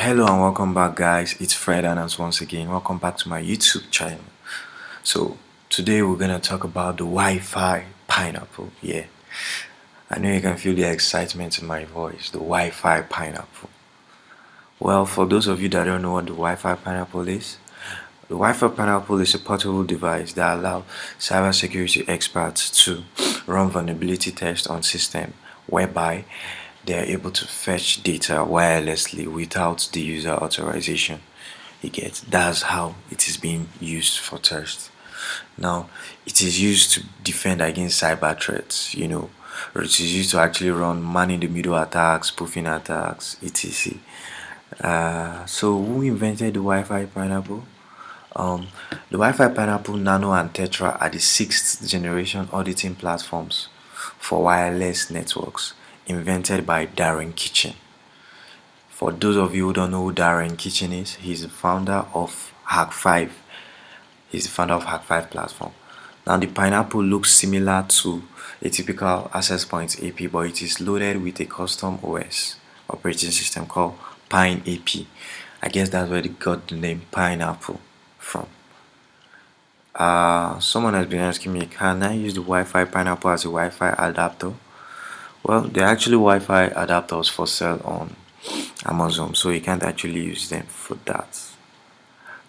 Hello and welcome back, guys. It's Fred and once again welcome back to my YouTube channel. So today we're gonna talk about the Wi-Fi pineapple. Yeah, I know you can feel the excitement in my voice. The Wi-Fi pineapple. Well, for those of you that don't know what the Wi-Fi pineapple is, the Wi-Fi pineapple is a portable device that allows cybersecurity experts to run vulnerability tests on systems whereby they are able to fetch data wirelessly without the user authorization. That's how it is being used for tests. Now, it is used to defend against cyber threats, or it is used to actually run man in the middle attacks, spoofing attacks, etc. So, who invented the Wi Fi pineapple? The Wi-Fi Pineapple, Nano, and Tetra are the sixth generation auditing platforms for wireless networks invented by Darren Kitchen. For those of you who don't know who Darren Kitchen is, he's the founder of Hack5. He's the founder of Hack5 platform. Now the Pineapple looks similar to a typical access point AP, but it is loaded with a custom OS operating system called Pine AP. I guess that's where they got the name Pineapple from. Someone has been asking me, can I use the Wi-Fi pineapple as a Wi-Fi adapter? Well, there are actually Wi-Fi adapters for sale on Amazon, so you can't actually use them for that.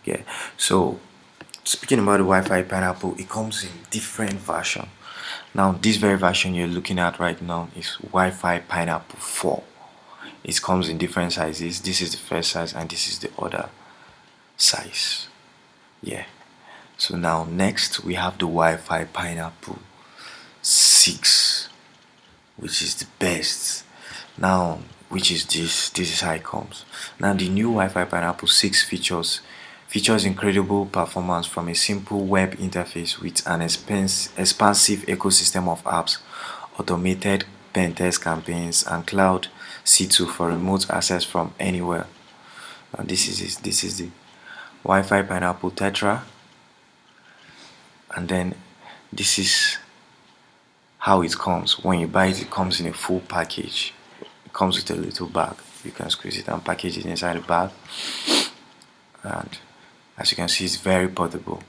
Yeah. So speaking about the Wi-Fi pineapple, it comes in different version. Now, this very version you're looking at right now is Wi-Fi pineapple 4. It comes in different sizes. This is the first size, and this is the other size. Yeah. So now next we have the Wi-Fi pineapple 6, which is the best. Now, which is this is how it comes. Now the new Wi-Fi pineapple 6 features incredible performance from a simple web interface with an expansive ecosystem of apps, automated pen test campaigns, and cloud C2 for remote access from anywhere. And this is the Wi-Fi pineapple Tetra, and then this is how it comes. When you buy it, it comes in a full package. It comes with a little bag. You can squeeze it and package it inside the bag, and as you can see, it's very portable.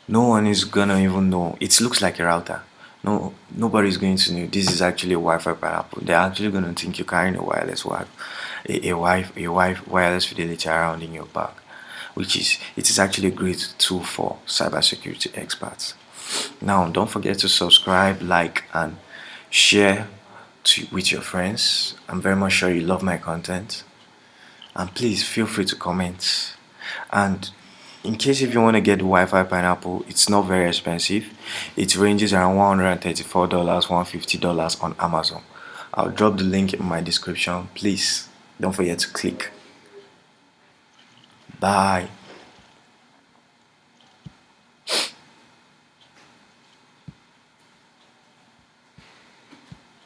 No one is gonna even know. It looks like a router. Nobody's going to know this is actually a Wi-Fi pineapple. They're actually gonna think you're carrying a wireless wireless fidelity around in your bag, it is actually a great tool for cybersecurity experts. Now, don't forget to subscribe, like, and share with your friends. I'm very much sure you love my content, and please feel free to comment. And in case if you want to get the Wi-Fi pineapple, it's not very expensive. It ranges around $134, $150 on Amazon. I'll drop the link in my description. Please don't forget to click. Bye.